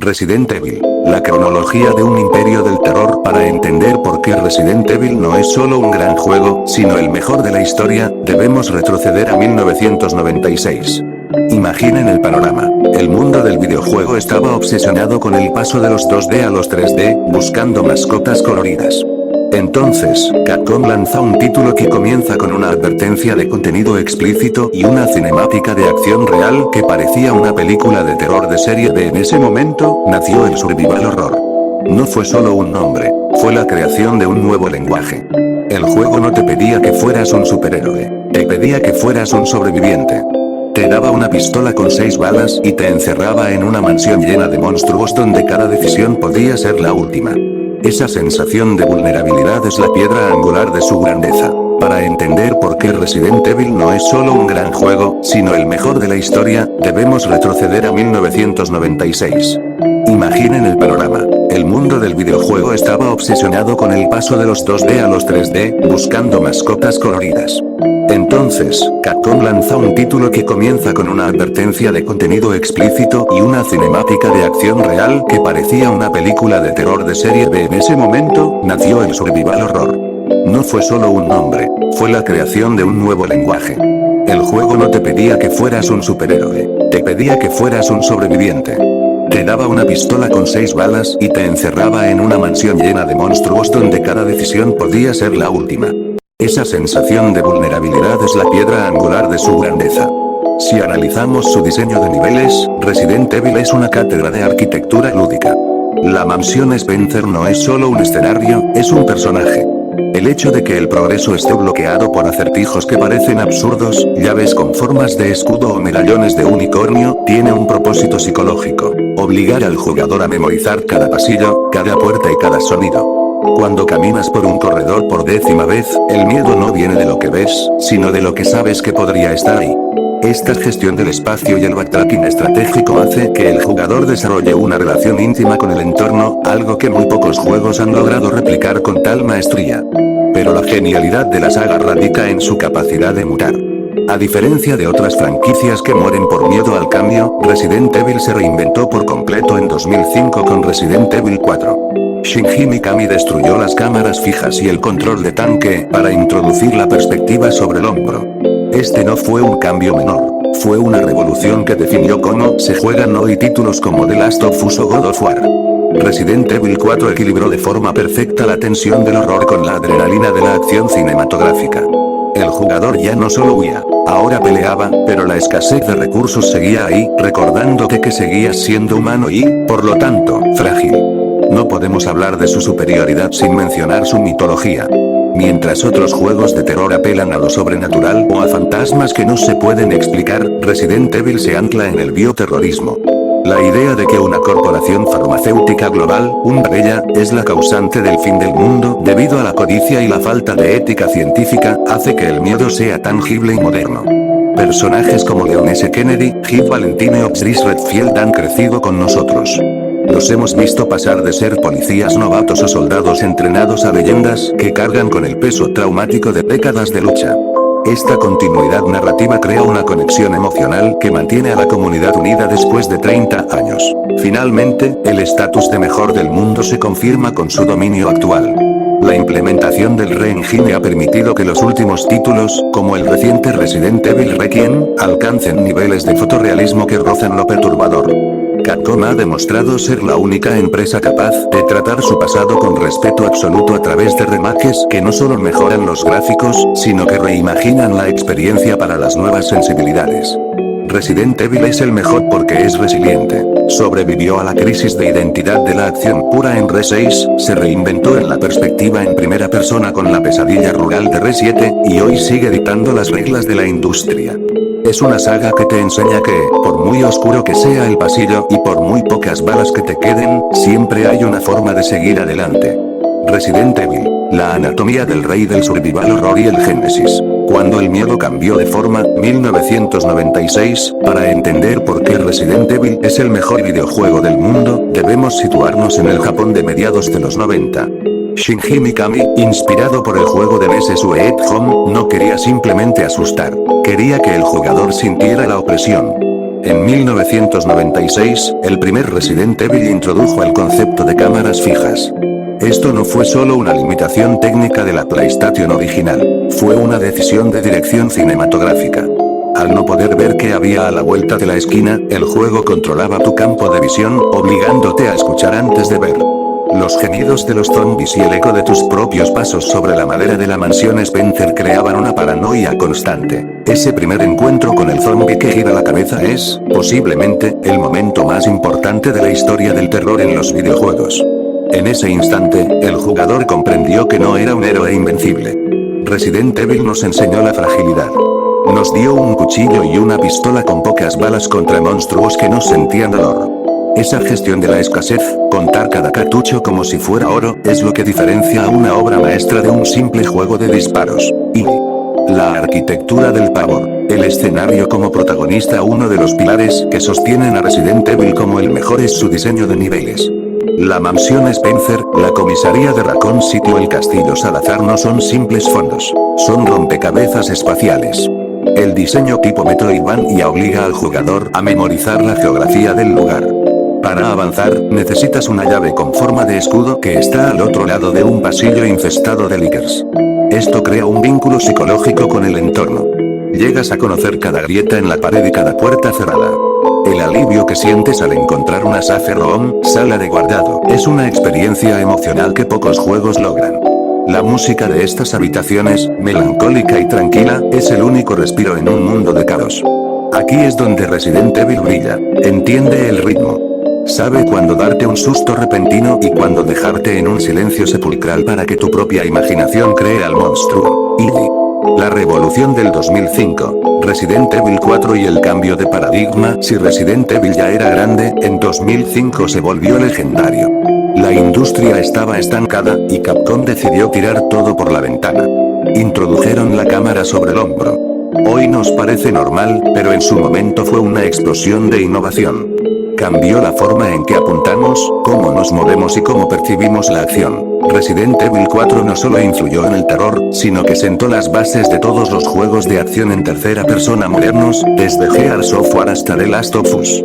Resident Evil, la cronología de un imperio del terror. Para entender por qué Resident Evil no es solo un gran juego, sino el mejor de la historia, debemos retroceder a 1996. Imaginen el panorama. El mundo del videojuego estaba obsesionado con el paso de los 2D a los 3D, buscando mascotas coloridas. Entonces, Capcom lanza un título que comienza con una advertencia de contenido explícito y una cinemática de acción real que parecía una película de terror de serie B. En ese momento, nació el survival horror. No fue solo un nombre, fue la creación de un nuevo lenguaje. El juego no te pedía que fueras un superhéroe, te pedía que fueras un sobreviviente. Te daba una pistola con 6 balas y te encerraba en una mansión llena de monstruos donde cada decisión podía ser la última. Esa sensación de vulnerabilidad es la piedra angular de su grandeza. Para entender por qué Resident Evil no es solo un gran juego, sino el mejor de la historia, debemos retroceder a 1996. Imaginen el panorama. El mundo del videojuego estaba obsesionado con el paso de los 2D a los 3D, buscando mascotas coloridas. Entonces, Capcom lanza un título que comienza con una advertencia de contenido explícito y una cinemática de acción real que parecía una película de terror de serie B. En ese momento, nació el survival horror. No fue solo un nombre, fue la creación de un nuevo lenguaje. El juego no te pedía que fueras un superhéroe, te pedía que fueras un sobreviviente. Te daba una pistola con 6 balas y te encerraba en una mansión llena de monstruos donde cada decisión podía ser la última. Esa sensación de vulnerabilidad es la piedra angular de su grandeza. Si analizamos su diseño de niveles, Resident Evil es una cátedra de arquitectura lúdica. La mansión Spencer no es solo un escenario, es un personaje. El hecho de que el progreso esté bloqueado por acertijos que parecen absurdos, llaves con formas de escudo o medallones de unicornio, tiene un propósito psicológico: obligar al jugador a memorizar cada pasillo, cada puerta y cada sonido. Cuando caminas por un corredor por 10ª vez, el miedo no viene de lo que ves, sino de lo que sabes que podría estar ahí. Esta gestión del espacio y el backtracking estratégico hace que el jugador desarrolle una relación íntima con el entorno, algo que muy pocos juegos han logrado replicar con tal maestría. Pero la genialidad de la saga radica en su capacidad de mutar. A diferencia de otras franquicias que mueren por miedo al cambio, Resident Evil se reinventó por completo en 2005 con Resident Evil 4. Shinji Mikami destruyó las cámaras fijas y el control de tanque para introducir la perspectiva sobre el hombro. Este no fue un cambio menor, fue una revolución que definió cómo se juegan hoy títulos como The Last of Us o God of War. Resident Evil 4 equilibró de forma perfecta la tensión del horror con la adrenalina de la acción cinematográfica. El jugador ya no solo huía, ahora peleaba, pero la escasez de recursos seguía ahí, recordándote que seguías siendo humano y, por lo tanto, frágil. No podemos hablar de su superioridad sin mencionar su mitología. Mientras otros juegos de terror apelan a lo sobrenatural o a fantasmas que no se pueden explicar, Resident Evil se ancla en el bioterrorismo. La idea de que una corporación farmacéutica global, Umbrella, es la causante del fin del mundo debido a la codicia y la falta de ética científica, hace que el miedo sea tangible y moderno. Personajes como Leon S. Kennedy, Jill Valentine o Chris Redfield han crecido con nosotros. Los hemos visto pasar de ser policías novatos o soldados entrenados a leyendas que cargan con el peso traumático de décadas de lucha. Esta continuidad narrativa crea una conexión emocional que mantiene a la comunidad unida después de 30 años. Finalmente, el estatus de mejor del mundo se confirma con su dominio actual. La implementación del re-engine ha permitido que los últimos títulos, como el reciente Resident Evil Requiem, alcancen niveles de fotorrealismo que rozan lo perturbador. Capcom ha demostrado ser la única empresa capaz de tratar su pasado con respeto absoluto a través de remakes que no solo mejoran los gráficos, sino que reimaginan la experiencia para las nuevas sensibilidades. Resident Evil es el mejor porque es resiliente. Sobrevivió a la crisis de identidad de la acción pura en Re6, se reinventó en la perspectiva en primera persona con la pesadilla rural de Re7, y hoy sigue dictando las reglas de la industria. Es una saga que te enseña que, por muy oscuro que sea el pasillo y por muy pocas balas que te queden, siempre hay una forma de seguir adelante. Resident Evil, la anatomía del rey del survival horror y el génesis. Cuando el miedo cambió de forma, 1996, para entender por qué Resident Evil es el mejor videojuego del mundo, debemos situarnos en el Japón de mediados de los 90. Shinji Mikami, inspirado por el juego de NES Sweet Home, no quería simplemente asustar, quería que el jugador sintiera la opresión. En 1996, el primer Resident Evil introdujo el concepto de cámaras fijas. Esto no fue solo una limitación técnica de la PlayStation original, fue una decisión de dirección cinematográfica. Al no poder ver qué había a la vuelta de la esquina, el juego controlaba tu campo de visión, obligándote a escuchar antes de ver. Los gemidos de los zombies y el eco de tus propios pasos sobre la madera de la mansión Spencer creaban una paranoia constante. Ese primer encuentro con el zombie que gira la cabeza es, posiblemente, el momento más importante de la historia del terror en los videojuegos. En ese instante, el jugador comprendió que no era un héroe invencible. Resident Evil nos enseñó la fragilidad. Nos dio un cuchillo y una pistola con pocas balas contra monstruos que no sentían dolor. Esa gestión de la escasez, contar cada cartucho como si fuera oro, es lo que diferencia a una obra maestra de un simple juego de disparos. Y la arquitectura del pavor. El escenario como protagonista. Uno de los pilares que sostienen a Resident Evil como el mejor es su diseño de niveles. La mansión Spencer, la comisaría de Raccoon City o el castillo Salazar no son simples fondos, son rompecabezas espaciales. El diseño tipo Metroidvania obliga al jugador a memorizar la geografía del lugar. Para avanzar, necesitas una llave con forma de escudo que está al otro lado de un pasillo infestado de Lickers. Esto crea un vínculo psicológico con el entorno. Llegas a conocer cada grieta en la pared y cada puerta cerrada. El alivio que sientes al encontrar una safe room, sala de guardado, es una experiencia emocional que pocos juegos logran. La música de estas habitaciones, melancólica y tranquila, es el único respiro en un mundo de caos. Aquí es donde Resident Evil brilla. Entiende el ritmo. Sabe cuándo darte un susto repentino y cuándo dejarte en un silencio sepulcral para que tu propia imaginación cree al monstruo. La revolución del 2005, Resident Evil 4 y el cambio de paradigma. Si Resident Evil ya era grande, en 2005 se volvió legendario. La industria estaba estancada, y Capcom decidió tirar todo por la ventana. Introdujeron la cámara sobre el hombro. Hoy nos parece normal, pero en su momento fue una explosión de innovación. Cambió la forma en que apuntamos, cómo nos movemos y cómo percibimos la acción. Resident Evil 4 no solo influyó en el terror, sino que sentó las bases de todos los juegos de acción en tercera persona modernos, desde Gears Software hasta The Last of Us.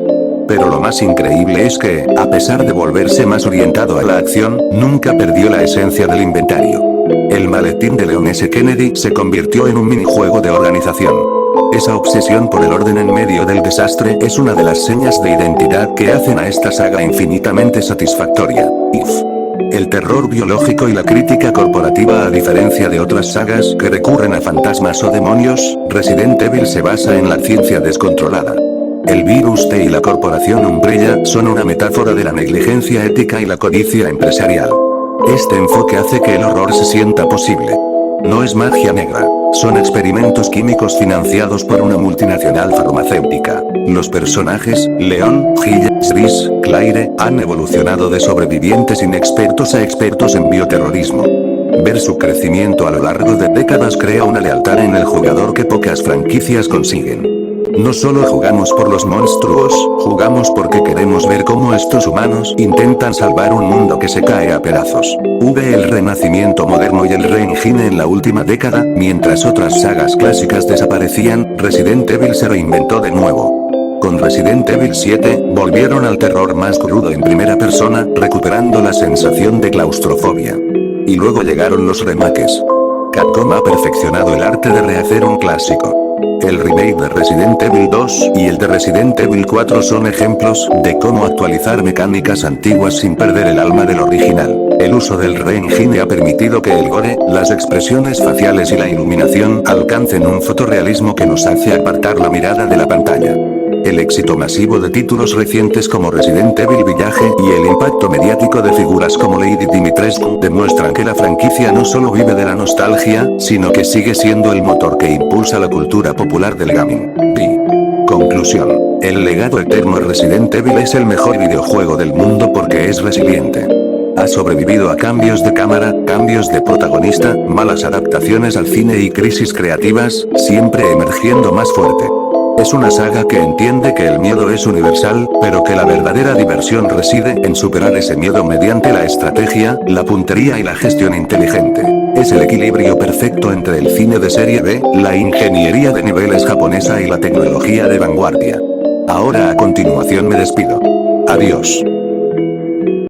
Pero lo más increíble es que, a pesar de volverse más orientado a la acción, nunca perdió la esencia del inventario. El maletín de Leon S. Kennedy se convirtió en un minijuego de organización. Esa obsesión por el orden en medio del desastre es una de las señas de identidad que hacen a esta saga infinitamente satisfactoria. El terror biológico y la crítica corporativa. A diferencia de otras sagas que recurren a fantasmas o demonios, Resident Evil se basa en la ciencia descontrolada. El virus T y la corporación Umbrella son una metáfora de la negligencia ética y la codicia empresarial. Este enfoque hace que el horror se sienta posible. No es magia negra, son experimentos químicos financiados por una multinacional farmacéutica. Los personajes, Leon, Jill, Trish, Claire, han evolucionado de sobrevivientes inexpertos a expertos en bioterrorismo. Ver su crecimiento a lo largo de décadas crea una lealtad en el jugador que pocas franquicias consiguen. No solo jugamos por los monstruos, jugamos porque queremos ver cómo estos humanos intentan salvar un mundo que se cae a pedazos. El renacimiento moderno y el reengine en la última década, mientras otras sagas clásicas desaparecían, Resident Evil se reinventó de nuevo. Con Resident Evil 7, volvieron al terror más crudo en primera persona, recuperando la sensación de claustrofobia. Y luego llegaron los remakes. Capcom ha perfeccionado el arte de rehacer un clásico. El remake de Resident Evil 2 y el de Resident Evil 4 son ejemplos de cómo actualizar mecánicas antiguas sin perder el alma del original. El uso del re-engine ha permitido que el gore, las expresiones faciales y la iluminación alcancen un fotorrealismo que nos hace apartar la mirada de la pantalla. El éxito masivo de títulos recientes como Resident Evil Village y el impacto mediático de figuras como Lady Dimitrescu demuestran que la franquicia no solo vive de la nostalgia, sino que sigue siendo el motor que impulsa la cultura popular del gaming. Conclusión. El legado eterno de Resident Evil es el mejor videojuego del mundo porque es resiliente. Ha sobrevivido a cambios de cámara, cambios de protagonista, malas adaptaciones al cine y crisis creativas, siempre emergiendo más fuerte. Es una saga que entiende que el miedo es universal, pero que la verdadera diversión reside en superar ese miedo mediante la estrategia, la puntería y la gestión inteligente. Es el equilibrio perfecto entre el cine de serie B, la ingeniería de niveles japonesa y la tecnología de vanguardia. Ahora a continuación me despido. Adiós.